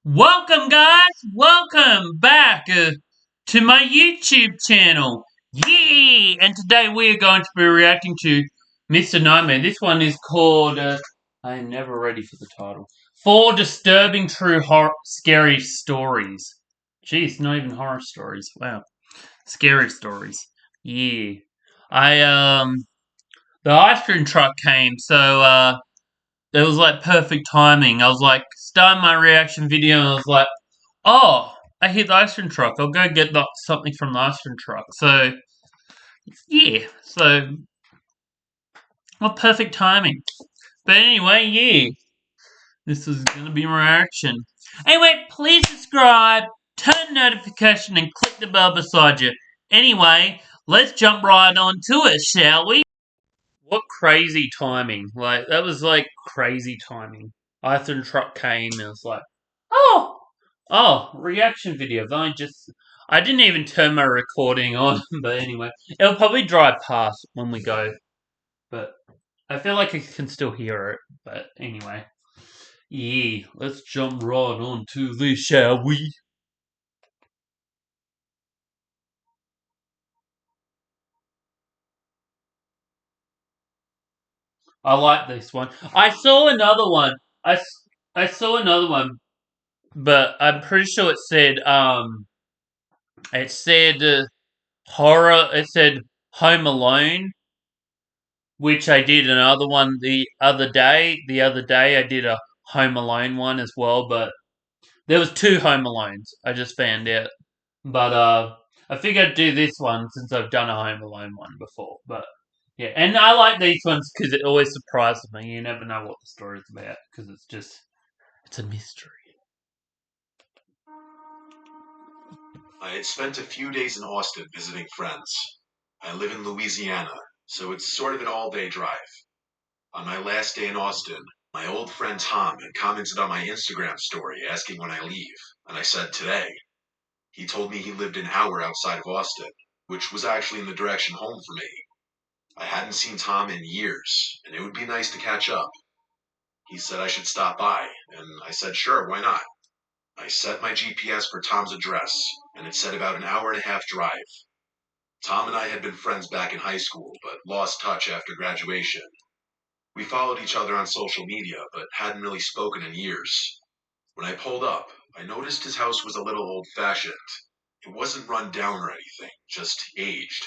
Welcome, guys. Welcome back to my YouTube channel. Yeah! And today we are going to be reacting to Mr. Nightmare. This one is called, I am never ready for the title. Four Disturbing True Scary Stories. Jeez, not even horror stories. Wow. Scary stories. Yeah. The ice cream truck came, so, it was like perfect timing. I was like, starting my reaction video, and I was like, oh, I hit the ice cream truck. I'll go get something from the ice cream truck. So, yeah. So, well, perfect timing. But anyway, yeah. This is going to be my reaction. Anyway, please subscribe, turn notification, and click the bell beside you. Anyway, let's jump right on to it, shall we? What crazy timing. Like, that was like crazy timing. Ice cream truck came and it was like, oh, reaction video. I didn't even turn my recording on, but anyway, it'll probably drive past when we go. But I feel like I can still hear it. But anyway, yeah, let's jump right on to this, shall we? I like this one. I saw another one. I saw another one, but I'm pretty sure it said horror. It said Home Alone, which I did another one the other day. The other day I did a Home Alone one as well, but there was two Home Alones. I just found out, but I figured I'd do this one since I've done a Home Alone one before. But yeah, and I like these ones because it always surprises me. You never know what the story's about because it's a mystery. I had spent a few days in Austin visiting friends. I live in Louisiana, so it's sort of an all-day drive. On my last day in Austin, my old friend Tom had commented on my Instagram story asking when I leave, and I said today. He told me he lived an hour outside of Austin, which was actually in the direction home for me. I hadn't seen Tom in years, and it would be nice to catch up. He said I should stop by, and I said sure, why not? I set my GPS for Tom's address, and it said about an hour and a half drive. Tom and I had been friends back in high school, but lost touch after graduation. We followed each other on social media, but hadn't really spoken in years. When I pulled up, I noticed his house was a little old-fashioned. It wasn't run down or anything, just aged.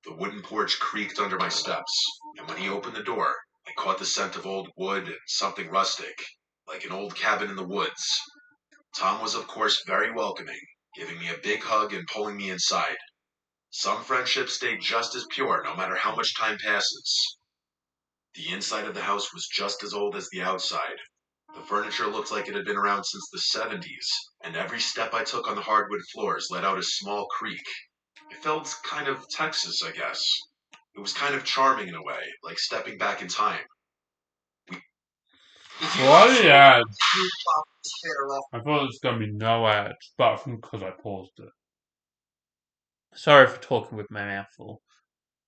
The wooden porch creaked under my steps, and when he opened the door, I caught the scent of old wood and something rustic, like an old cabin in the woods. Tom was, of course, very welcoming, giving me a big hug and pulling me inside. Some friendships stay just as pure no matter how much time passes. The inside of the house was just as old as the outside. The furniture looked like it had been around since the 70s, and every step I took on the hardwood floors let out a small creak. It felt kind of Texas, I guess. It was kind of charming in a way, like stepping back in time. We What ads? I thought it was gonna be no ads, apart from because I paused it. Sorry for talking with my mouth full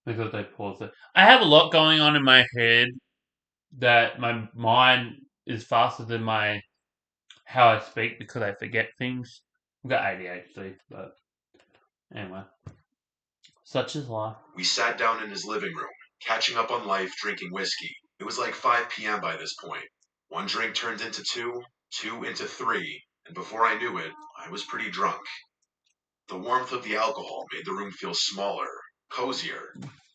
because I paused it. I have a lot going on in my head that my mind is faster than my how I speak because I forget things. I've got ADHD, but anyway, such is life. we sat down in his living room, catching up on life, drinking whiskey. It was like 5 p.m. by this point. One drink turned into two, two into three, and before I knew it, I was pretty drunk. The warmth of the alcohol made the room feel smaller, cozier,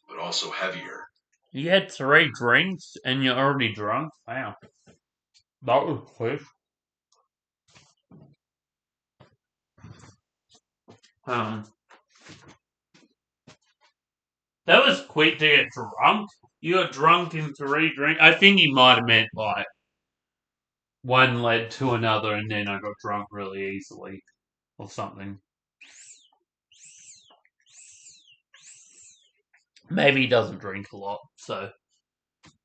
but also heavier. You had 3 drinks and you're already drunk? Wow. That was quick. Um, that was quick to get drunk. You got drunk in 3 drinks. I think he might have meant like one led to another and then I got drunk really easily or something. Maybe he doesn't drink a lot, so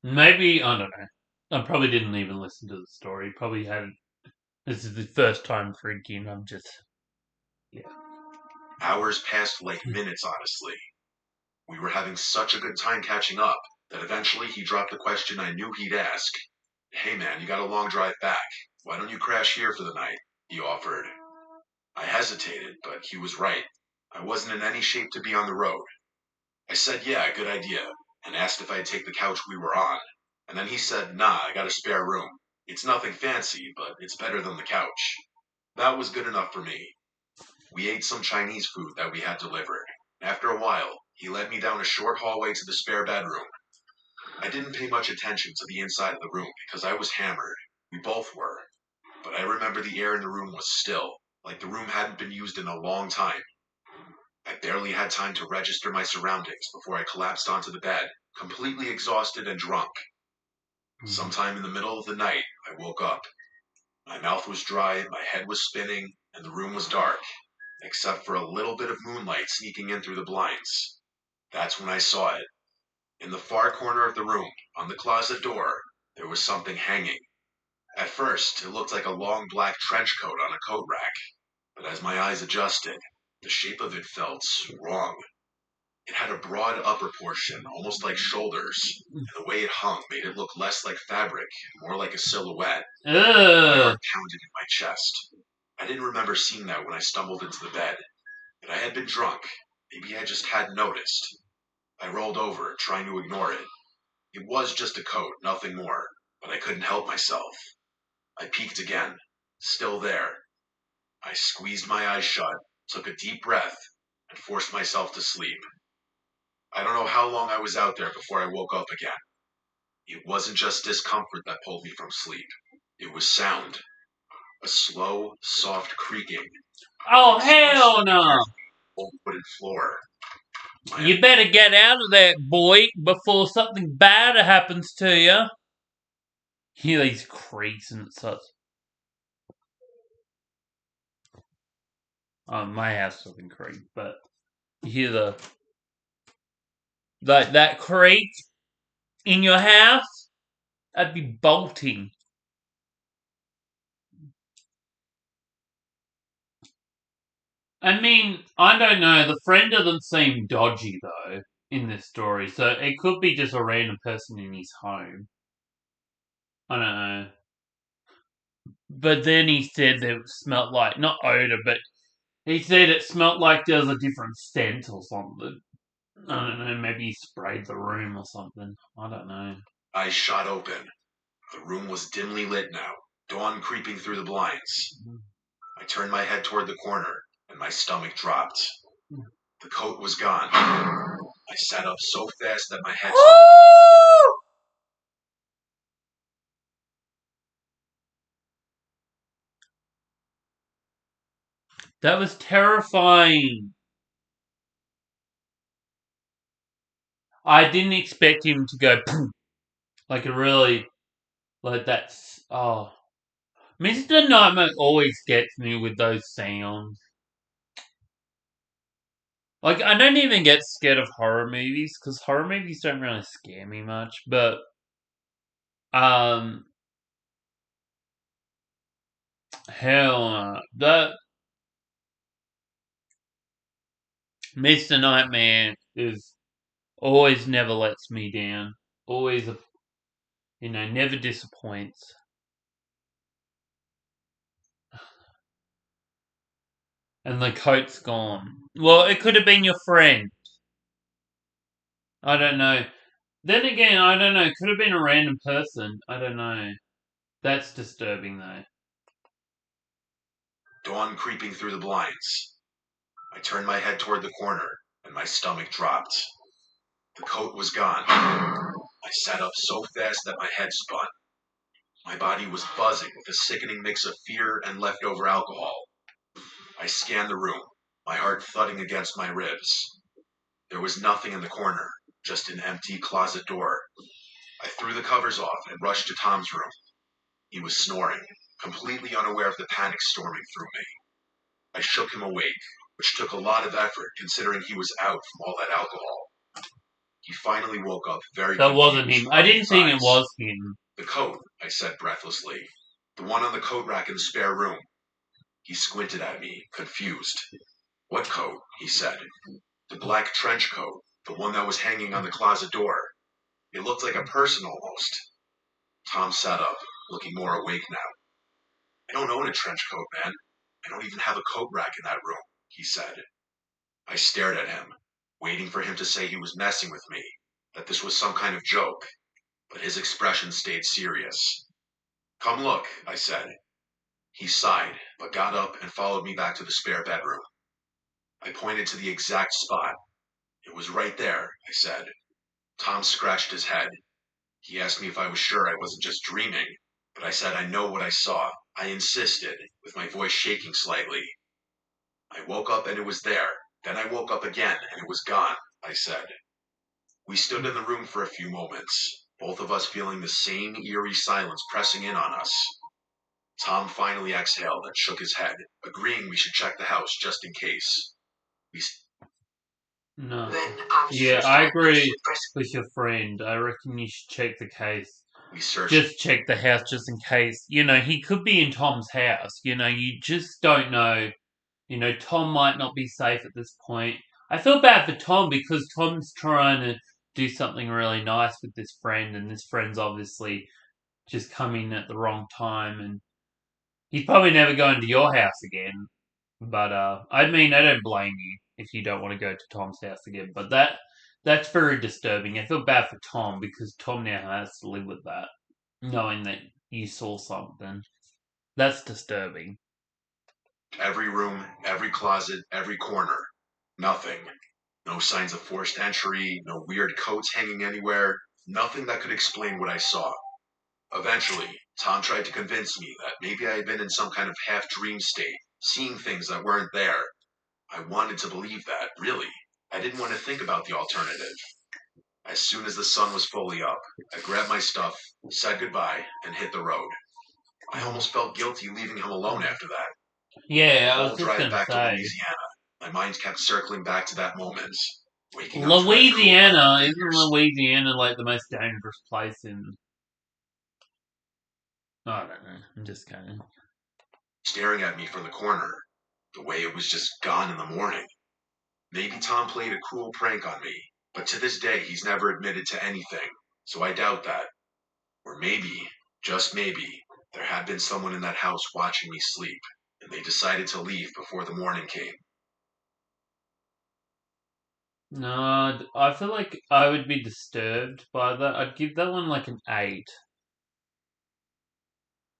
maybe I don't know. I probably didn't even listen to the story. Probably hadn't. This is the first time drinking. I'm just yeah. Hours passed like minutes, honestly. We were having such a good time catching up that eventually he dropped the question I knew he'd ask. Hey man, you got a long drive back. Why don't you crash here for the night? he offered. I hesitated, but he was right. I wasn't in any shape to be on the road. I said, yeah, good idea, and asked if I'd take the couch we were on. And then he said, nah, I got a spare room. It's nothing fancy, but it's better than the couch. That was good enough for me. We ate some Chinese food that we had delivered. After a while, he led me down a short hallway to the spare bedroom. I didn't pay much attention to the inside of the room because I was hammered. We both were. But I remember the air in the room was still, like the room hadn't been used in a long time. I barely had time to register my surroundings before I collapsed onto the bed, completely exhausted and drunk. Sometime in the middle of the night, I woke up. My mouth was dry, my head was spinning, and the room was dark, except for a little bit of moonlight sneaking in through the blinds. That's when I saw it. In the far corner of the room, on the closet door, there was something hanging. At first, it looked like a long black trench coat on a coat rack, but as my eyes adjusted, the shape of it felt wrong. It had a broad upper portion, almost like shoulders, and the way it hung made it look less like fabric, more like a silhouette. My heart pounded in my chest. I didn't remember seeing that when I stumbled into the bed, but I had been drunk. Maybe I just hadn't noticed. I rolled over, trying to ignore it. It was just a coat, nothing more, but I couldn't help myself. I peeked again. Still there. I squeezed my eyes shut, took a deep breath, and forced myself to sleep. I don't know how long I was out there before I woke up again. It wasn't just discomfort that pulled me from sleep. It was sound. A slow, soft creaking. Oh, Like someone hell slipping no! through the old wooden floor. You better get out of there, boy, before something bad happens to you. Hear these creaks and such. Oh, my house doesn't creak, but you hear that creak in your house? That'd be bolting. I mean, I don't know. The friend doesn't seem dodgy though in this story, so it could be just a random person in his home. I don't know. But then he said that it smelled like not odor, but he said it smelled like there was a different scent or something. I don't know. Maybe he sprayed the room or something. I don't know. Eyes shot open. The room was dimly lit now, dawn creeping through the blinds. I turned my head toward the corner, and my stomach dropped. The coat was gone. I sat up so fast that my head spun. That was terrifying. I didn't expect him to go like a really like that's oh. Mr. Nightmare always gets me with those sounds. Like I don't even get scared of horror movies because horror movies don't really scare me much. But um, hell, that Mr. Nightmare is always never lets me down. Always, never disappoints. And the coat's gone. Well, it could have been your friend. I don't know. Then again, I don't know. It could have been a random person. I don't know. That's disturbing, though. Dawn creeping through the blinds. I turned my head toward the corner, and my stomach dropped. The coat was gone. I sat up so fast that my head spun. My body was buzzing with a sickening mix of fear and leftover alcohol. I scanned the room, my heart thudding against my ribs. There was nothing in the corner, just an empty closet door. I threw the covers off and rushed to Tom's room. He was snoring, completely unaware of the panic storming through me. I shook him awake, which took a lot of effort considering he was out from all that alcohol. He finally woke up very That confused, wasn't him. I rubbing didn't his think it eyes. was him. The coat, I said breathlessly. The one on the coat rack in the spare room. He squinted at me, confused. What coat? He said. The black trench coat, the one that was hanging on the closet door. It looked like a person almost. Tom sat up, looking more awake now. I don't own a trench coat, man. I don't even have a coat rack in that room, he said. I stared at him, waiting for him to say he was messing with me, that this was some kind of joke, but his expression stayed serious. Come look, I said. He sighed, but got up and followed me back to the spare bedroom. I pointed to the exact spot. It was right there, I said. Tom scratched his head. He asked me if I was sure I wasn't just dreaming, but I said I know what I saw. I insisted, with my voice shaking slightly. I woke up and it was there. Then I woke up again and it was gone, I said. We stood in the room for a few moments, both of us feeling the same eerie silence pressing in on us. Tom finally exhaled and shook his head, agreeing we should check the house just in case. We No. Then after Yeah, I agree with your friend. I reckon you should check the case. we searched. Just check the house just in case. You know, he could be in Tom's house. You know, you just don't know. You know, Tom might not be safe at this point. I feel bad for Tom because Tom's trying to do something really nice with this friend, and this friend's obviously just coming at the wrong time, and he's probably never going to your house again. But I mean, I don't blame you if you don't want to go to Tom's house again. But that's very disturbing. I feel bad for Tom because Tom now has to live with that, knowing that you saw something. That's disturbing. Every room, every closet, every corner. Nothing. No signs of forced entry, no weird coats hanging anywhere, nothing that could explain what I saw. Eventually, Tom tried to convince me that maybe I had been in some kind of half dream state, seeing things that weren't there. I wanted to believe that, really. I didn't want to think about the alternative. As soon as the sun was fully up, I grabbed my stuff, said goodbye, and hit the road. I almost felt guilty leaving him alone after that. Yeah, The I whole was just drive gonna back to say, Louisiana, my mind kept circling back to that moment, waking up to that cool Louisiana isn't fingers Louisiana like the most dangerous place in? I don't know. I'm just kidding. staring at me from the corner, the way it was just gone in the morning. Maybe Tom played a cruel prank on me, but to this day he's never admitted to anything, so I doubt that. Or maybe, just maybe, there had been someone in that house watching me sleep, and they decided to leave before the morning came. No, I feel like I would be disturbed by that. I'd give that one like an 8.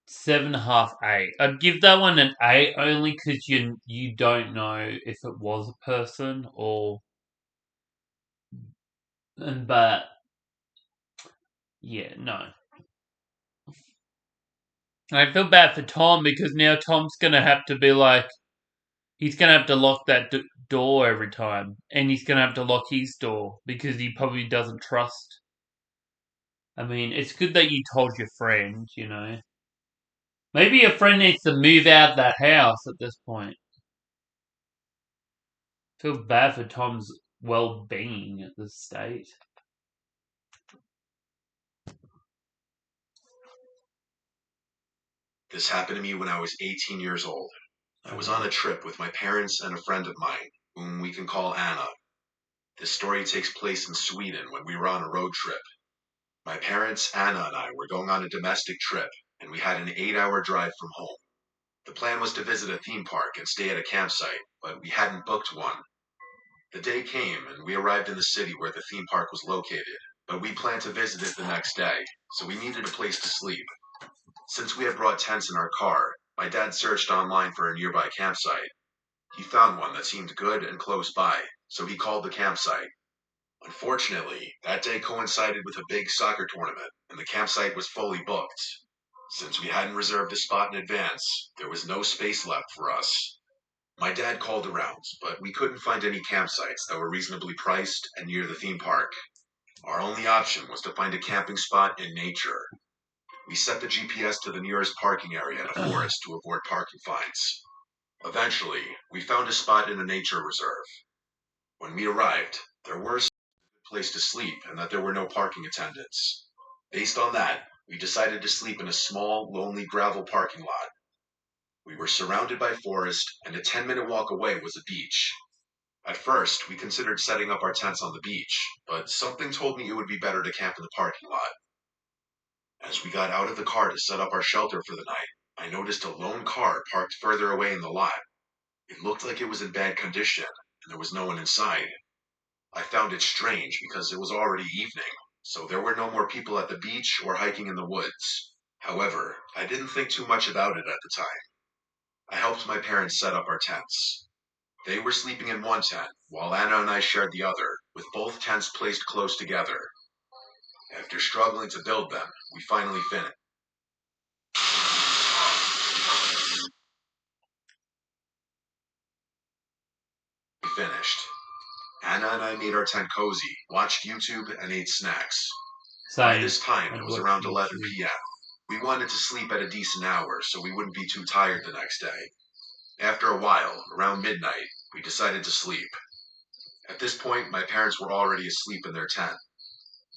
7.5, 8. I'd give that one an 8 only because you don't know if it was a person or but yeah, no. I feel bad for Tom because now Tom's gonna have to be like he's gonna have to lock that door every time, and he's gonna have to lock his door because he probably doesn't trust. I mean, it's good that you told your friend, you know. Maybe your friend needs to move out that house at this point. Feel bad for Tom's well-being at this state. This happened to me when I was 18 years old. I was on a trip with my parents and a friend of mine, whom we can call Anna. This story takes place in Sweden when we were on a road trip. My parents, Anna, and I were going on a domestic trip, and we had an 8-hour drive from home. The plan was to visit a theme park and stay at a campsite, but we hadn't booked one. The day came, and we arrived in the city where the theme park was located, but we planned to visit it the next day, so we needed a place to sleep. Since we had brought tents in our car, my dad searched online for a nearby campsite. He found one that seemed good and close by, so he called the campsite. Unfortunately, that day coincided with a big soccer tournament, and the campsite was fully booked. Since we hadn't reserved a spot in advance, there was no space left for us. My dad called around, but we couldn't find any campsites that were reasonably priced and near the theme park. Our only option was to find a camping spot in nature. We set the GPS to the nearest parking area in a forest to avoid parking fines. Eventually, we found a spot in a nature reserve. When we arrived, there were a place to sleep and that there were no parking attendants. Based on that, we decided to sleep in a small, lonely gravel parking lot. We were surrounded by forest, and a 10-minute walk away was a beach. At first, we considered setting up our tents on the beach, but something told me it would be better to camp in the parking lot. As we got out of the car to set up our shelter for the night, I noticed a lone car parked further away in the lot. It looked like it was in bad condition, and there was no one inside. I found it strange because it was already evening, so there were no more people at the beach or hiking in the woods. However, I didn't think too much about it at the time. I helped my parents set up our tents. They were sleeping in one tent, while Anna and I shared the other, with both tents placed close together. After struggling to build them, we finally finished. Anna and I made our tent cozy, watched YouTube, and ate snacks. By Same. this time, I'd it was watch around YouTube. 11 p.m. We wanted to sleep at a decent hour so we wouldn't be too tired the next day. After a while, around midnight, we decided to sleep. At this point, my parents were already asleep in their tent.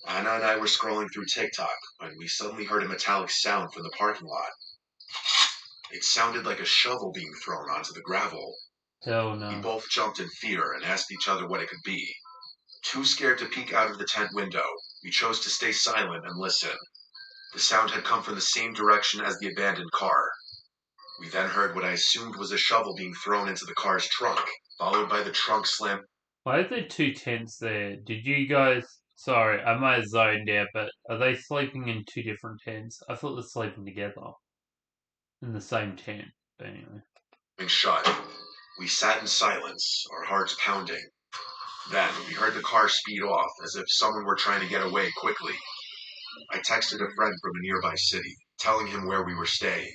Anna and I were scrolling through TikTok when we suddenly heard a metallic sound from the parking lot. It sounded like a shovel being thrown onto the gravel. Hell We no. both jumped in fear and asked each other what it could be. Too scared to peek out of the tent window, we chose to stay silent and listen. The sound had come from the same direction as the abandoned car. We then heard what I assumed was a shovel being thrown into the car's trunk, followed by the trunk slam. Why are there two tents there? Did you guys? Sorry, I might have zoned out, but are they sleeping in two different tents? I thought they're sleeping together in the same tent. But anyway. Shut. We sat in silence, our hearts pounding. Then we heard the car speed off, as if someone were trying to get away quickly. I texted a friend from a nearby city, telling him where we were staying.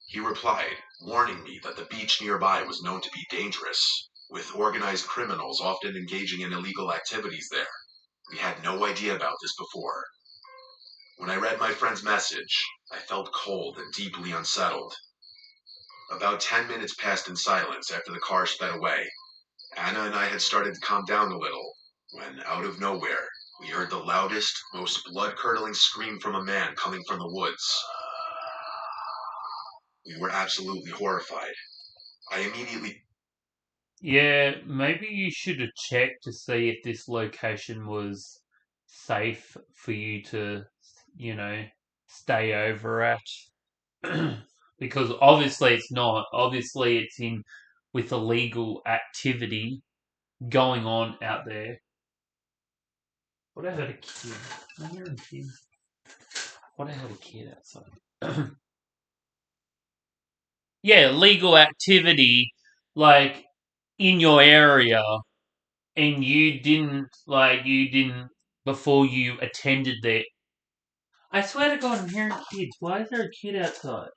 He replied, warning me that the beach nearby was known to be dangerous, with organized criminals often engaging in illegal activities there. We had no idea about this before. When I read my friend's message, I felt cold and deeply unsettled. About 10 minutes passed in silence after the car sped away. Anna and I had started to calm down a little, when, out of nowhere, we heard the loudest, most blood-curdling scream from a man coming from the woods. We were absolutely horrified. I immediately Yeah, maybe you should have checked to see if this location was safe for you to, you know, stay over at. Because obviously it's not. Obviously it's in with illegal activity going on out there. What I heard a kid. I hear a kid. What I heard a kid outside. Yeah, legal activity like in your area and you didn't before you attended there. I swear to God, I'm hearing kids. Why is there a kid outside?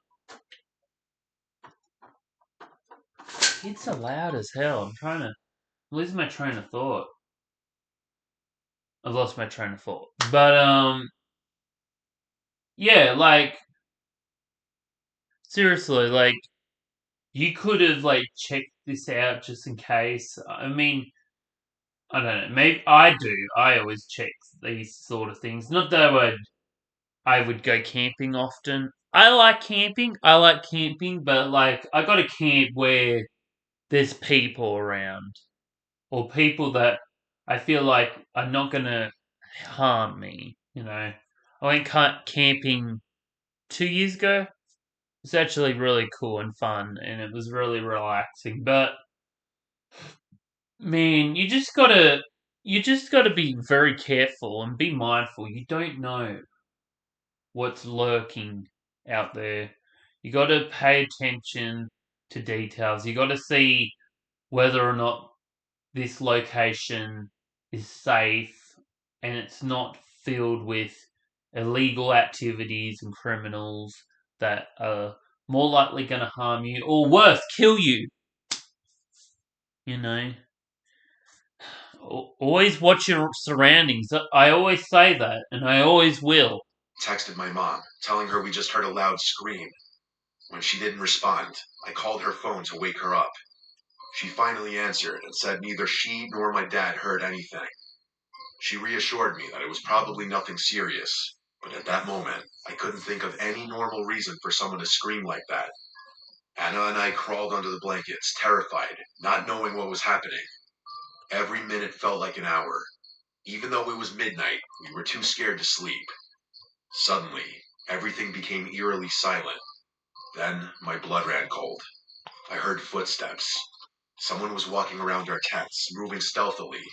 Kids are loud as hell. I'm losing my train of thought. I've lost my train of thought. But yeah, like seriously, like you could have like checked this out just in case. I mean, I don't know. Maybe I do. I always check these sort of things. Not that I would go camping often. I like camping. I like camping, but like I got to camp where there's people around or people that I feel like are not gonna harm me. You know, I went camping 2 years ago. It's actually really cool and fun, and it was really relaxing. But man, you just gotta be very careful and be mindful. You don't know what's lurking out there. You got to pay attention to details. You got to see whether or not this location is safe and it's not filled with illegal activities and criminals that are more likely going to harm you or worse, kill you. You know, always watch your surroundings. I always say that, and I always will. texted my mom, telling her we just heard a loud scream. When she didn't respond, I called her phone to wake her up. She finally answered and said neither she nor my dad heard anything. She reassured me that it was probably nothing serious, but at that moment, I couldn't think of any normal reason for someone to scream like that. Anna and I crawled under the blankets, terrified, not knowing what was happening. Every minute felt like an hour. Even though it was midnight, we were too scared to sleep. Suddenly, everything became eerily silent. Then my blood ran cold. I heard footsteps. Someone was walking around our tents, moving stealthily.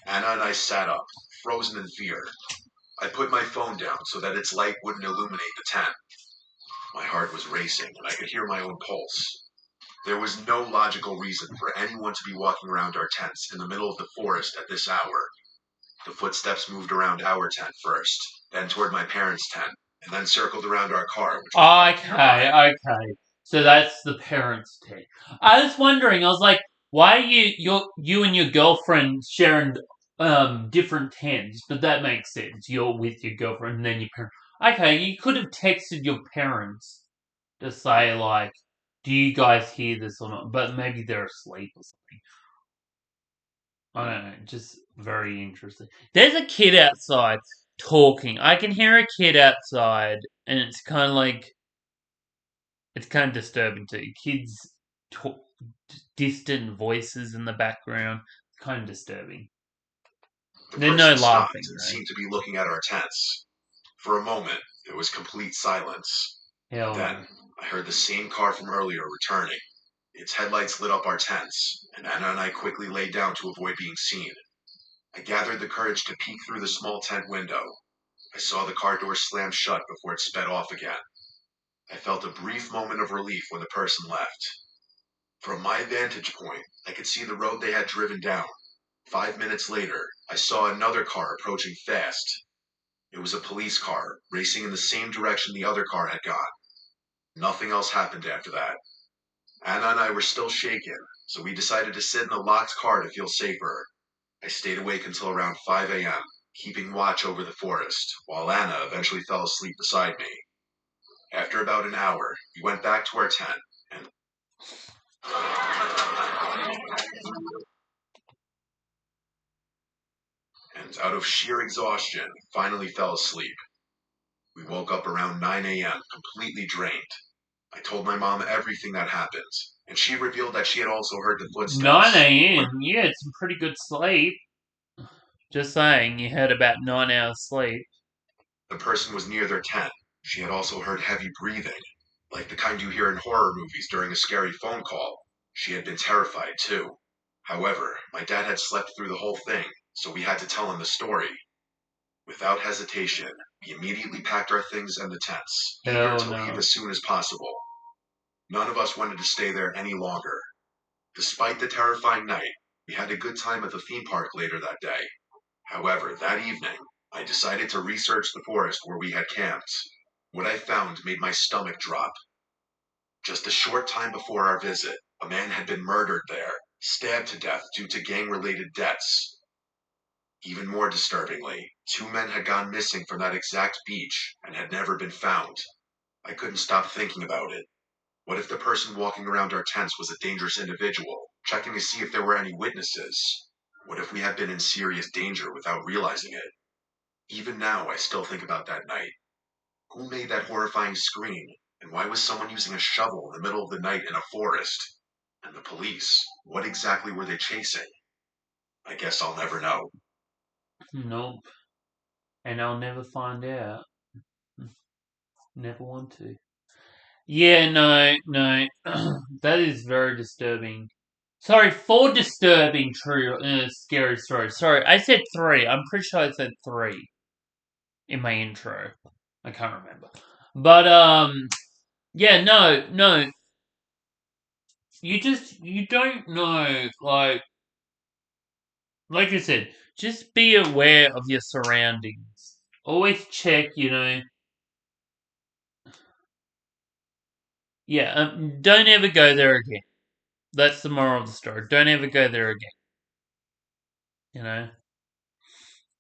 Anna and I sat up, frozen in fear. I put my phone down so that its light wouldn't illuminate the tent. My heart was racing, and I could hear my own pulse. There was no logical reason for anyone to be walking around our tents in the middle of the forest at this hour. The footsteps moved around our tent first, then toward my parents' tent, and then circled around our car, which was parked nearby. Okay. So that's the parents' take. I was wondering. I was like, why are you and your girlfriend sharing different tents? But that makes sense. You're with your girlfriend and then your parents. Okay, you could have texted your parents to say like, "Do you guys hear this or not?" But maybe they're asleep or something. I don't know. Just very interesting. There's a kid outside talking. I can hear a kid outside, and it's kind of disturbing too. Kids talk, distant voices in the background. It's kind of disturbing. The There's no person stopped laughing and though. seemed to be looking at our tents. For a moment, there was complete silence. Hell Then, no. I heard the same car from earlier returning. Its headlights lit up our tents, and Anna and I quickly laid down to avoid being seen. I gathered the courage to peek through the small tent window. I saw the car door slam shut before it sped off again. I felt a brief moment of relief when the person left. From my vantage point, I could see the road they had driven down. 5 minutes later, I saw another car approaching fast. It was a police car, racing in the same direction the other car had gone. Nothing else happened after that. Anna and I were still shaken, so we decided to sit in a locked car to feel safer. I stayed awake until around 5 a.m., keeping watch over the forest, while Anna eventually fell asleep beside me. After about an hour, we went back to our tent, and, and out of sheer exhaustion, finally fell asleep. We woke up around 9 a.m., completely drained. I told my mom everything that happened, and she revealed that she had also heard the 9 footsteps. a.m. You had some pretty good sleep. Just saying, you had about 9 hours sleep. The person was near their tent. She had also heard heavy breathing, like the kind you hear in horror movies during a scary phone call. She had been terrified, too. However, my dad had slept through the whole thing, so we had to tell him the story. Without hesitation, we immediately packed our things and the tents, eager Hell to leave no. as soon as possible. None of us wanted to stay there any longer. Despite the terrifying night, we had a good time at the theme park later that day. However, that evening, I decided to research the forest where we had camped. What I found made my stomach drop. Just a short time before our visit, a man had been murdered there, stabbed to death due to gang-related deaths. Even more disturbingly, two men had gone missing from that exact beach and had never been found. I couldn't stop thinking about it. What if the person walking around our tents was a dangerous individual, checking to see if there were any witnesses? What if we had been in serious danger without realizing it? Even now, I still think about that night. Who made that horrifying scream? And why was someone using a shovel in the middle of the night in a forest? And the police, what exactly were they chasing? I guess I'll never know. Nope. And I'll never find out. Never want to. Yeah, no, no. That is very disturbing. Sorry, four disturbing, true, scary stories. Sorry, I said three. I'm pretty sure I said three in my intro. I can't remember. But, yeah, no, no. You don't know, like I said, just be aware of your surroundings. Always check, yeah, don't ever go there again. That's the moral of the story. Don't ever go there again, you know?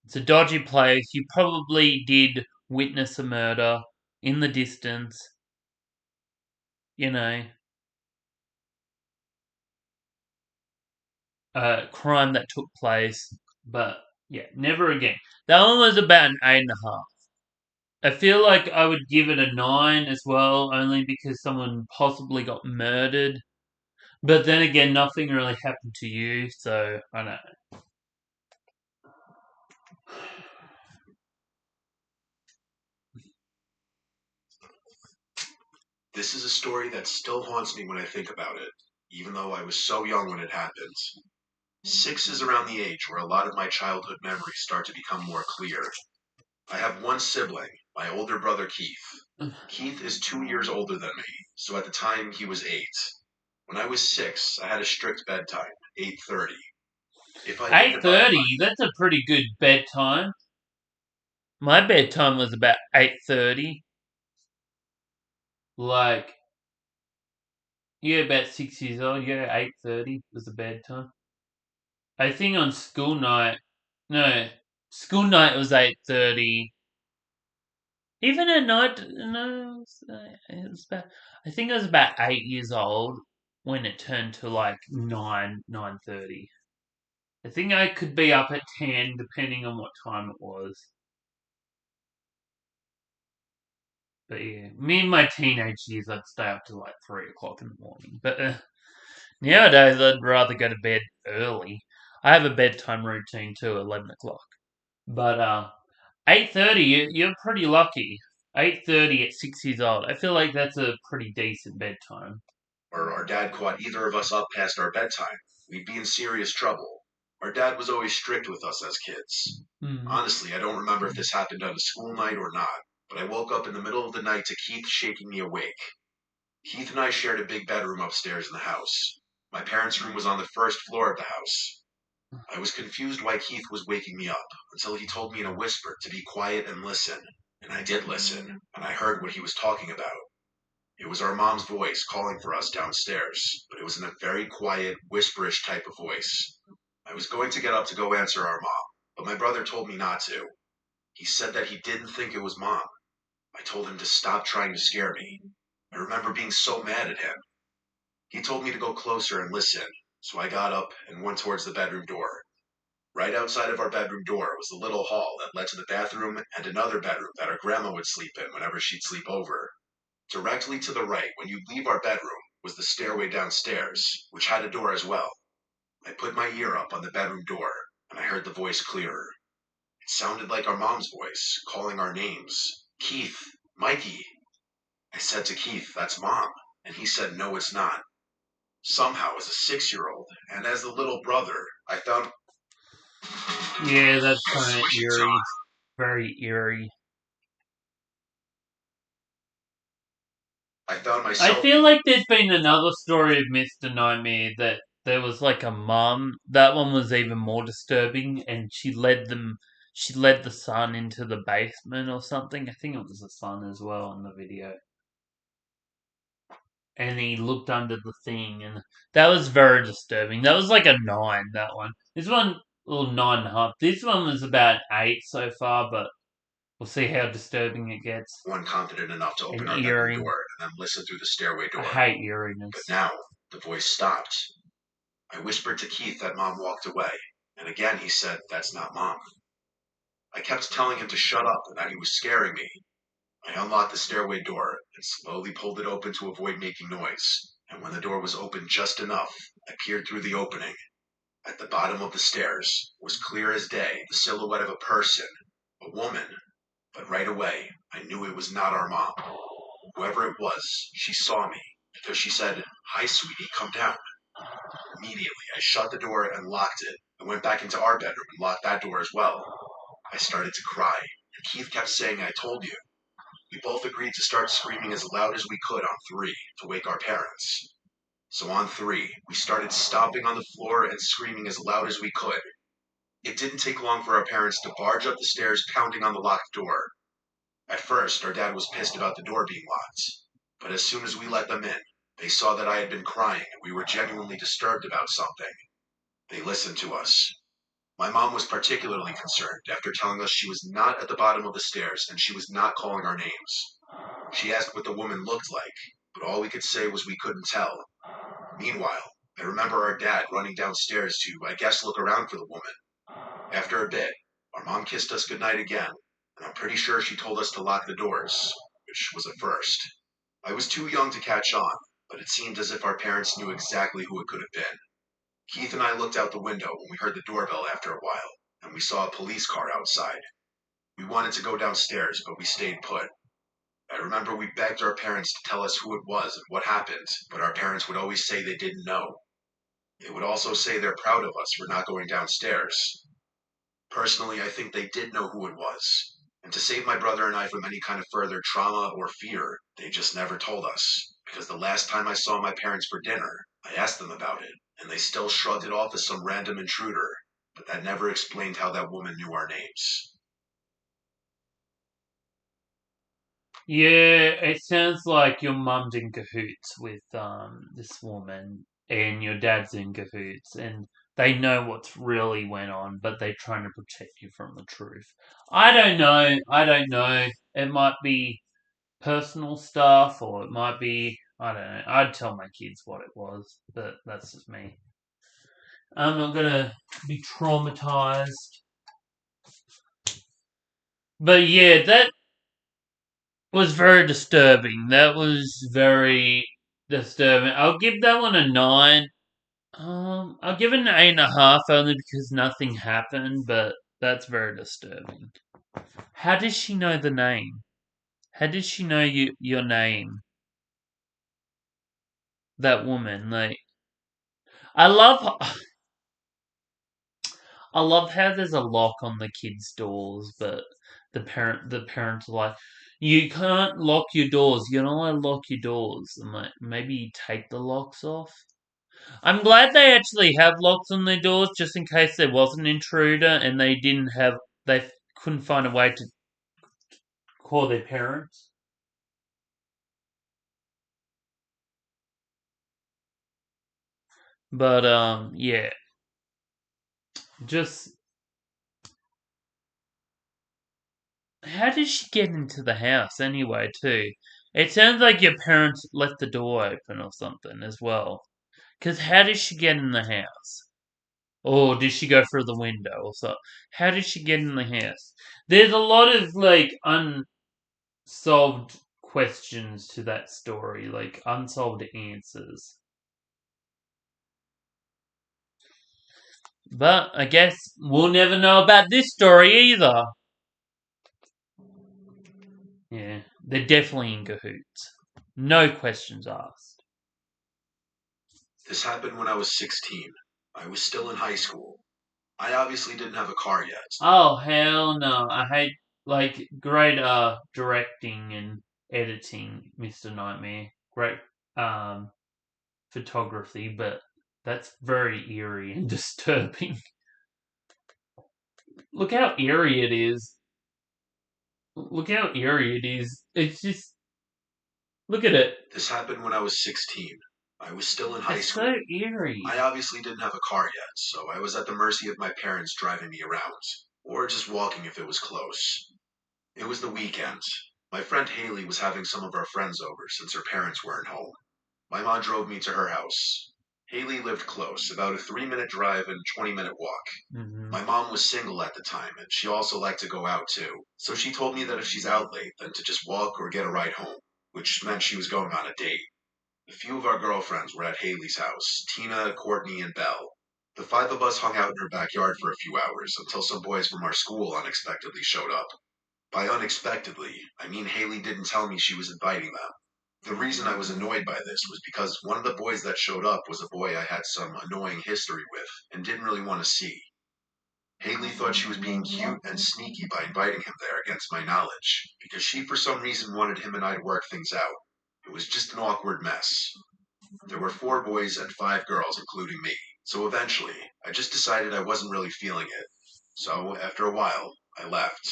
It's a dodgy place. You probably did witness a murder in the distance, you know, a crime that took place. But yeah, never again. That one was about an 8.5. I feel like I would give it a 9 as well, only because someone possibly got murdered. But then again, nothing really happened to you, so I don't know. This is a story that still haunts me when I think about it, even though I was so young when it happened. 6 is around the age where a lot of my childhood memories start to become more clear. I have one sibling, my older brother Keith. Keith is 2 years older than me, so at the time he was 8. When I was 6, I had a strict bedtime, 8:30. If I didn't abide 8:30. by That's a pretty good bedtime. My bedtime was about 8:30. Like, yeah, about 6 years old. Yeah, 8:30 was the bedtime. I think on school night, no, school night was 8:30. Even at night, no, it was about. I think I was about 8 years old when it turned to like 9:30. I think I could be up at 10 depending on what time it was. But yeah, me in my teenage years, I'd stay up till like 3 o'clock in the morning. But nowadays, I'd rather go to bed early. I have a bedtime routine too, 11 o'clock. But 8:30, you're pretty lucky. 8:30 at 6 years old. I feel like that's a pretty decent bedtime. or our dad caught either of us up past our bedtime, we'd be in serious trouble. Our dad was always strict with us as kids. Hmm. Honestly, I don't remember if this happened on a school night or not, but I woke up in the middle of the night to Keith shaking me awake. Keith and I shared a big bedroom upstairs in the house. My parents' room was on the first floor of the house. I was confused why Keith was waking me up until he told me in a whisper to be quiet and listen. And I did listen, and I heard what he was talking about. It was our mom's voice calling for us downstairs, but it was in a very quiet, whisperish type of voice. I was going to get up to go answer our mom, but my brother told me not to. He said that he didn't think it was mom. I told him to stop trying to scare me. I remember being so mad at him. He told me to go closer and listen, so I got up and went towards the bedroom door. Right outside of our bedroom door was the little hall that led to the bathroom and another bedroom that our grandma would sleep in whenever she'd sleep over. Directly to the right, when you leave our bedroom, was the stairway downstairs, which had a door as well. I put my ear up on the bedroom door, and I heard the voice clearer. It sounded like our mom's voice, calling our names. Keith, Mikey. I said to Keith, that's mom. And he said, no, it's not. Somehow, as a 6-year-old, and as the little brother, Yeah, that's a kind of swishing eerie. sound. Very eerie. I found I myself feel being like there's been another story of Mr. Nightmare that there was like a mum. That one was even more disturbing, and she led the son into the basement or something. I think it was the son as well in the video. And he looked under the thing, and that was very disturbing. That was like a 9, that one. This one, well, 9.5. This one was about 8 so far, but we'll see how disturbing it gets. one confident enough to And open our bedroom earring. door and then listen through the stairway I door. hate But eeriness. now, the voice stopped. I whispered to Keith that mom walked away, and again he said, that's not mom. I kept telling him to shut up and that he was scaring me. I unlocked the stairway door and slowly pulled it open to avoid making noise. And when the door was open just enough, I peered through the opening. At the bottom of the stairs was clear as day the silhouette of a person, a woman. But right away, I knew it was not our mom. Whoever it was, she saw me because she said, hi, sweetie, come down. Immediately, I shut the door and locked it. I went back into our bedroom and locked that door as well. I started to cry, and Keith kept saying, I told you. We both agreed to start screaming as loud as we could on 3 to wake our parents. So on 3, we started stomping on the floor and screaming as loud as we could. It didn't take long for our parents to barge up the stairs pounding on the locked door. At first, our dad was pissed about the door being locked, but as soon as we let them in, they saw that I had been crying and we were genuinely disturbed about something. They listened to us. My mom was particularly concerned after telling us she was not at the bottom of the stairs and she was not calling our names. She asked what the woman looked like, but all we could say was we couldn't tell. Meanwhile, I remember our dad running downstairs to, I guess, look around for the woman. After a bit, our mom kissed us goodnight again, and I'm pretty sure she told us to lock the doors, which was a first. I was too young to catch on, but it seemed as if our parents knew exactly who it could have been. Keith and I looked out the window when we heard the doorbell after a while, and we saw a police car outside. We wanted to go downstairs, but we stayed put. I remember we begged our parents to tell us who it was and what happened, but our parents would always say they didn't know. They would also say they're proud of us for not going downstairs. Personally, I think they did know who it was. And to save my brother and I from any kind of further trauma or fear, they just never told us. Because the last time I saw my parents for dinner, I asked them about it, and they still shrugged it off as some random intruder. But that never explained how that woman knew our names. Yeah, it sounds like your mum's in cahoots with this woman and your dad's in cahoots and they know what's really went on, but they're trying to protect you from the truth. I don't know. I don't know. It might be personal stuff or it might be I don't know. I'd tell my kids what it was, but that's just me. I'm not gonna be traumatized. But yeah, that was very disturbing. That was very disturbing. I'll give that one a 9. I'll give it an 8.5 only because nothing happened, but that's very disturbing. How does she know the name? How did she know your name? That woman, like I love I love how there's a lock on the kids' doors, but the parents are like, you can't lock your doors. You're not allowed to lock your doors. I'm like, maybe you take the locks off. I'm glad they actually have locks on their doors just in case there was an intruder and they couldn't find a way to call their parents. But yeah, just how did she get into the house anyway? Too, it sounds like your parents left the door open or something as well. Because how did she get in the house? Or did she go through the window or so? How did she get in the house? There's a lot of like unsolved questions to that story, like unsolved answers. But I guess we'll never know about this story either. Yeah, they're definitely in cahoots. No questions asked. This happened when I was 16. I was still in high school. I obviously didn't have a car yet. Oh hell no! I hate like great directing and editing, Mr. Nightmare. Great um photography, but that's very eerie and disturbing. Look how eerie it is. Look how eerie it is. It's just look at it. This happened when I was 16. I was still in high It's so school. eerie. I obviously didn't have a car yet, so I was at the mercy of my parents driving me around, or just walking if it was close. It was the weekend. My friend Haley was having some of our friends over since her parents weren't home. My mom drove me to her house. Haley lived close, about a 3-minute drive and 20-minute walk. Hmm. My mom was single at the time, and she also liked to go out too. So she told me that if she's out late, then to just walk or get a ride home, which meant she was going on a date. A few of our girlfriends were at Haley's house: Tina, Courtney, and Belle. The five of us hung out in her backyard for a few hours until some boys from our school unexpectedly showed up. By unexpectedly, I mean Haley didn't tell me she was inviting them. The reason I was annoyed by this was because one of the boys that showed up was a boy I had some annoying history with and didn't really want to see. Haley thought she was being cute and sneaky by inviting him there against my knowledge, because she for some reason wanted him and I to work things out. It was just an awkward mess. There were four boys and five girls, including me. So eventually, I just decided I wasn't really feeling it. So after a while, I left.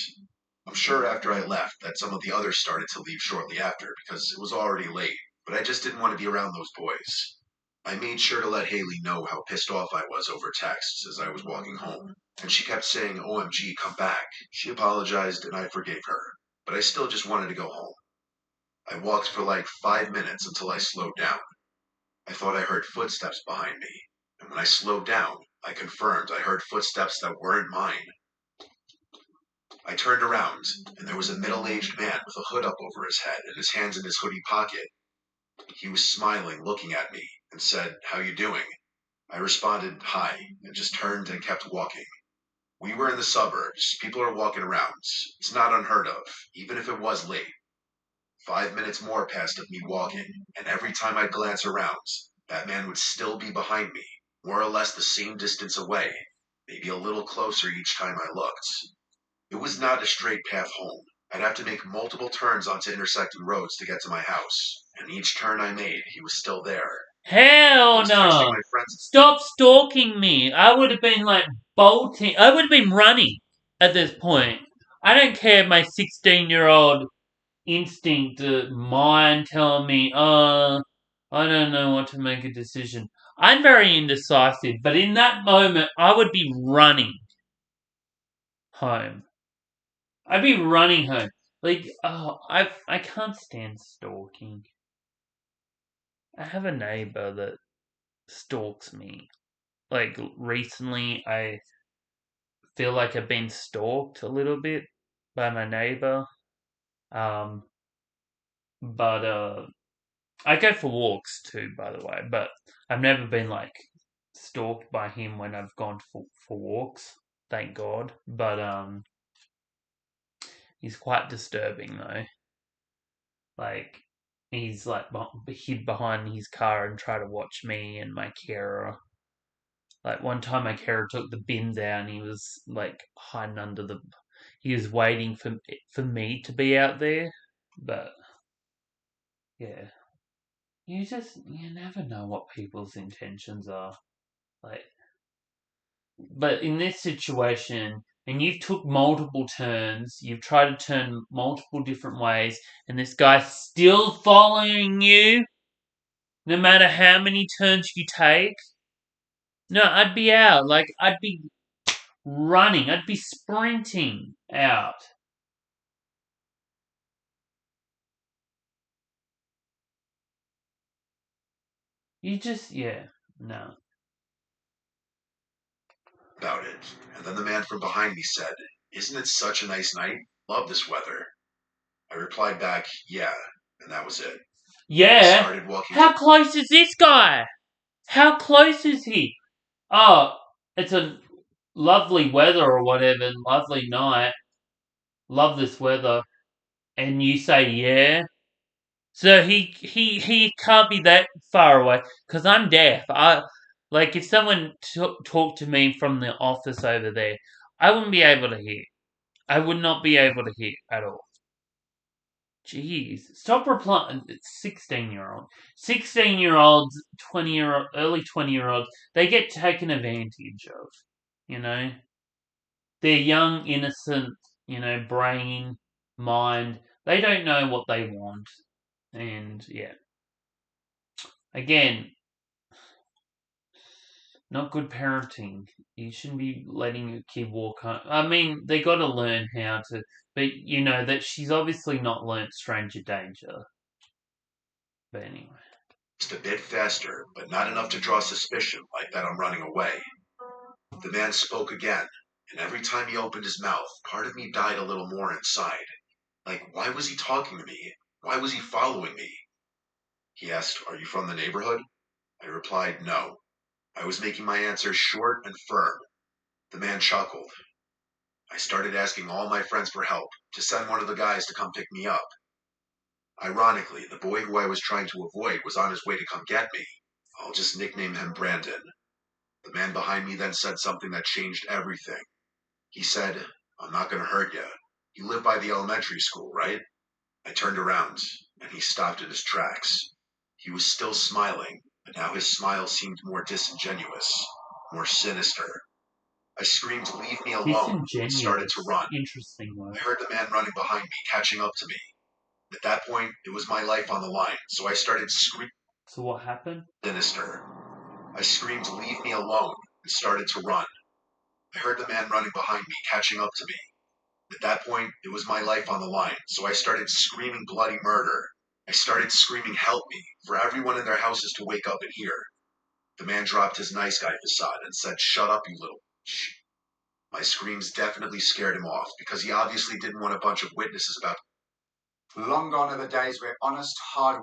I'm sure after I left that some of the others started to leave shortly after because it was already late, but I just didn't want to be around those boys. I made sure to let Haley know how pissed off I was over texts as I was walking home, and she kept saying, OMG, come back. She apologized and I forgave her, but I still just wanted to go home. I walked for like 5 minutes until I slowed down. I thought I heard footsteps behind me, and when I slowed down, I confirmed I heard footsteps that weren't mine. I turned around, and there was a middle-aged man with a hood up over his head and his hands in his hoodie pocket. He was smiling, looking at me, and said, How you doing? I responded, Hi, and just turned and kept walking. We were in the suburbs. People are walking around. It's not unheard of, even if it was late. 5 minutes more passed of me walking, and every time I'd glance around, that man would still be behind me, more or less the same distance away, maybe a little closer each time I looked. It was not a straight path home. I'd have to make multiple turns onto intersecting roads to get to my house, and each turn I made, he was still there. I Hell was texting no. my friends. Stop stalking me. I would have been like bolting. I would have been running at this point. I don't care if my 16-year-old instinct, mind telling me, I don't know what to make a decision. I'm very indecisive, but in that moment, I would be running home. I'd be running home. Like, I can't stand stalking. I have a neighbor that stalks me. Like, recently, I feel like I've been stalked a little bit by my neighbor. Um, but I go for walks too, by the way, but I've never been like stalked by him when I've gone for walks. Thank God. But he's quite disturbing though. Like he's like hid behind his car and try to watch me and my carer. Like one time, my carer took the bins out and he was like hiding under the. He was waiting for me to be out there, but yeah, you never know what people's intentions are. Like, but in this situation, and you've took multiple turns, you've tried to turn multiple different ways, and this guy's still following you, no matter how many turns you take. No, I'd be out. Like I'd be running. I'd be sprinting out. Yeah, no. About it, and then the man from behind me said, "Isn't it such a nice night? Love this weather." I replied back, "Yeah," and that was it. I Yeah? started walking How close is this guy? How close is he? Oh, it's a lovely weather or whatever, lovely night. Love this weather. And you say, yeah? So he can't be that far away because I'm deaf. Like if someone talked to me from the office over there, I wouldn't be able to hear. I would not be able to hear at all. Jeez, stop replying. It's 16-year-old, 16-year-olds, early 20-year-olds. They get taken advantage of. You know, their young, innocent, brain, mind. They don't know what they want, and yeah, again, not good parenting. You shouldn't be letting your kid walk home. I mean, they got to learn how to, but that she's obviously not learnt stranger danger. But anyway. just a bit faster, but not enough to draw suspicion like that I'm running away. The man spoke again, and every time he opened his mouth, part of me died a little more inside. Like, why was he talking to me? Why was he following me? He asked, "Are you from the neighborhood?" I replied, "No." I was making my answer short and firm. The man chuckled. I started asking all my friends for help, to send one of the guys to come pick me up. Ironically, the boy who I was trying to avoid was on his way to come get me. I'll just nickname him Brandon. The man behind me then said something that changed everything. He said, "I'm not going to hurt you. You live by the elementary school, right?" I turned around, and he stopped in his tracks. He was still smiling, but now his smile seemed more disingenuous, more sinister. I screamed, "Leave me alone," and started to Disingenuous. run. Interesting word. I heard the man running behind me, catching up to me. At that point, it was my life on the line, so I started screaming, So what happened? sinister. I screamed, "Leave me alone," and started to run. I heard the man running behind me, catching up to me. At that point, it was my life on the line, so I started screaming bloody murder. I started screaming, "Help me," for everyone in their houses to wake up and hear. The man dropped his nice guy facade and said, "Shut up, you little bitch." My screams definitely scared him off, because he obviously didn't want a bunch of witnesses about. Long gone are the days where honest, hard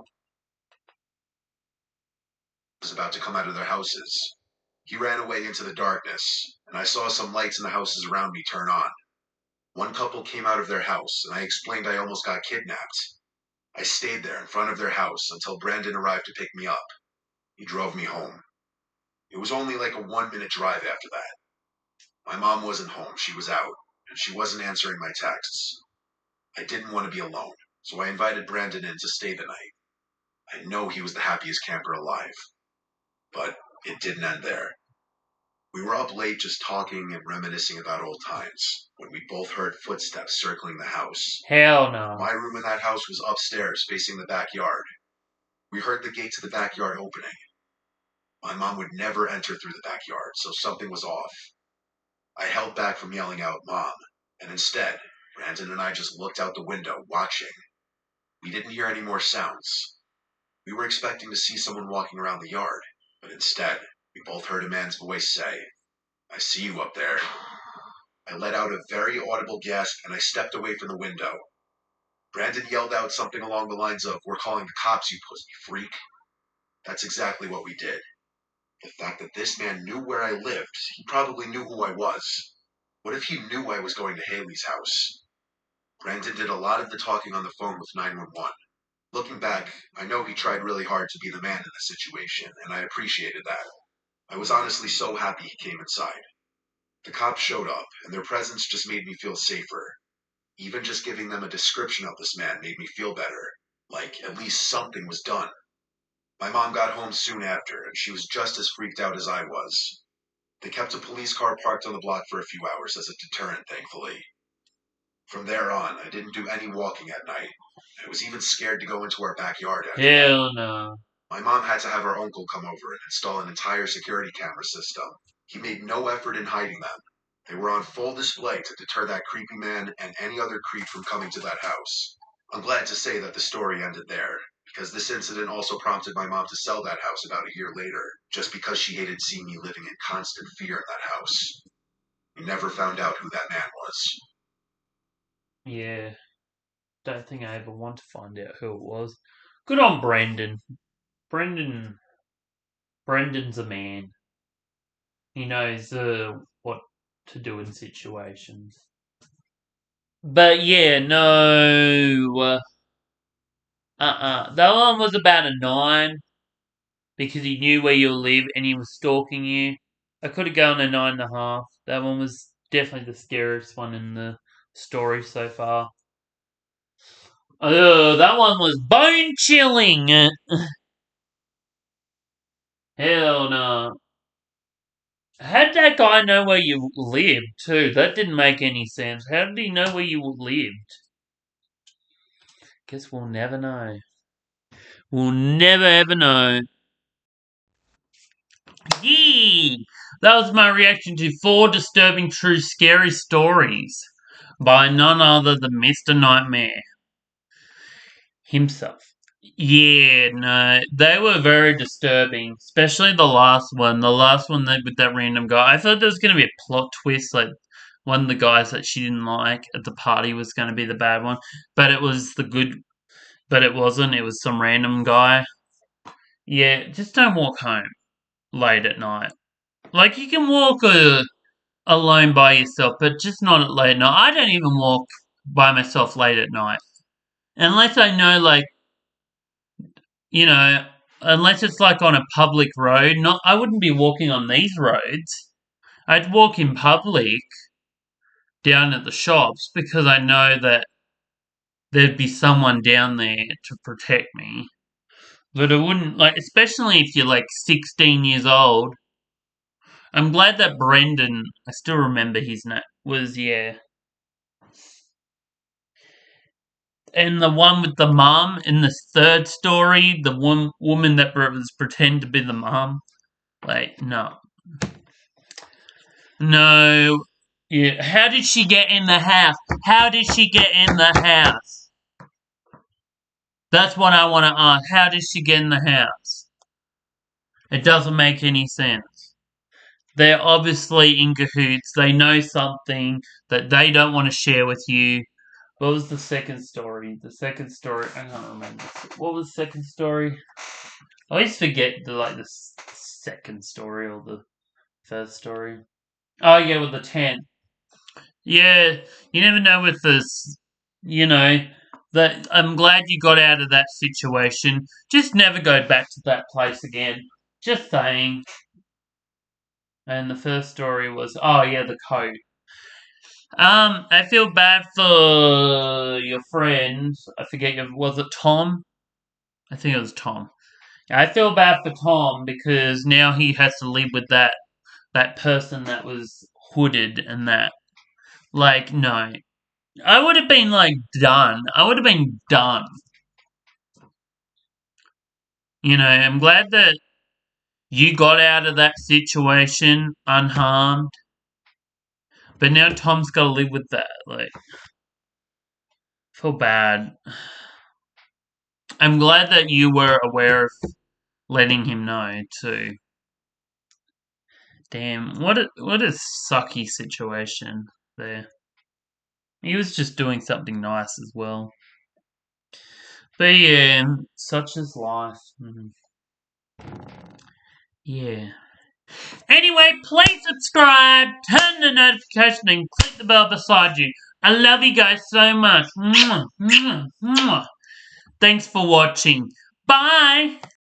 was about to come out of their houses. He ran away into the darkness, and I saw some lights in the houses around me turn on. One couple came out of their house, and I explained I almost got kidnapped. I stayed there in front of their house until Brandon arrived to pick me up. He drove me home. It was only like a 1 minute drive after that. My mom wasn't home, she was out, and she wasn't answering my texts. I didn't want to be alone, so I invited Brandon in to stay the night. I know he was the happiest camper alive, but it didn't end there. We were up late just talking and reminiscing about old times when we both heard footsteps circling the house. Hell no. My room in that house was upstairs facing the backyard. We heard the gate to the backyard opening. My mom would never enter through the backyard, so something was off. I held back from yelling out, Mom, and instead, Brandon and I just looked out the window, watching. We didn't hear any more sounds. We were expecting to see someone walking around the yard, but instead, we both heard a man's voice say, I see you up there. I let out a very audible gasp and I stepped away from the window. Brandon yelled out something along the lines of, We're calling the cops, you pussy freak. That's exactly what we did. The fact that this man knew where I lived, he probably knew who I was. What if he knew I was going to Haley's house? Brandon did a lot of the talking on the phone with 911. Looking back, I know he tried really hard to be the man in the situation, and I appreciated that. I was honestly so happy he came inside. The cops showed up, and their presence just made me feel safer. Even just giving them a description of this man made me feel better. Like, at least something was done. My mom got home soon after, and she was just as freaked out as I was. They kept a police car parked on the block for a few hours as a deterrent, thankfully. From there on, I didn't do any walking at night. I was even scared to go into our backyard after that. Hell no. My mom had to have her uncle come over and install an entire security camera system. He made no effort in hiding them. They were on full display to deter that creepy man and any other creep from coming to that house. I'm glad to say that the story ended there, because this incident also prompted my mom to sell that house about a year later, just because she hated seeing me living in constant fear in that house. We never found out who that man was. Yeah. Don't think I ever want to find out who it was. Good on Brendan. Brendan. Brendan's a man. He knows what to do in situations. But yeah, no. That one was about a 9 because he knew where you live and he was stalking you. I could have gone a 9.5. That one was definitely the scariest one in the story so far. Oh, that one was bone chilling. Hell no. How did that guy know where you lived too? That didn't make any sense. How did he know where you lived? Guess we'll never know. We'll never ever know. Yee! That was my reaction to 4 disturbing true scary stories by none other than Mr. Nightmare himself. Yeah, no, they were very disturbing, especially the last one. The last one with that random guy. I thought there was going to be a plot twist, like one of the guys that she didn't like at the party was going to be the bad one, but it was the good. But it wasn't. It was some random guy. Yeah, just don't walk home late at night. Like you can walk alone by yourself, but just not at late night. I don't even walk by myself late at night unless I know, like you know, unless it's like on a public road. Not, I wouldn't be walking on these roads. I'd walk in public down at the shops because I know that there'd be someone down there to protect me. But I wouldn't like, especially if you're like 16 years old. I'm glad that Brendan, I still remember his name, was, yeah. And the one with the mum in the third story, the woman that was pretend to be the mum. Like, no. No. Yeah. How did she get in the house? How did she get in the house? That's what I want to ask. How did she get in the house? It doesn't make any sense. They're obviously in cahoots. They know something that they don't want to share with you. What was the second story? The second story, I can't remember. What was the second story? I always forget the second story or the first story. Oh yeah, with the tent. Yeah, you never know with this. You know, That I'm glad you got out of that situation. Just never go back to that place again. Just saying. And the first story was, oh yeah, the coat. I feel bad for your friend. I forget was it Tom? I think it was Tom. I feel bad for Tom because now he has to live with that person that was hooded and that. Like, no. I would have been like done. I would have been done. I'm glad that you got out of that situation unharmed. But now Tom's got to live with that. Like, feel bad. I'm glad that you were aware of letting him know too. Damn, what a sucky situation there. He was just doing something nice as well. But yeah, such is life. Yeah. Anyway, please subscribe, turn the notification, and click the bell beside you. I love you guys so much. Mwah, mwah, mwah. Thanks for watching. Bye!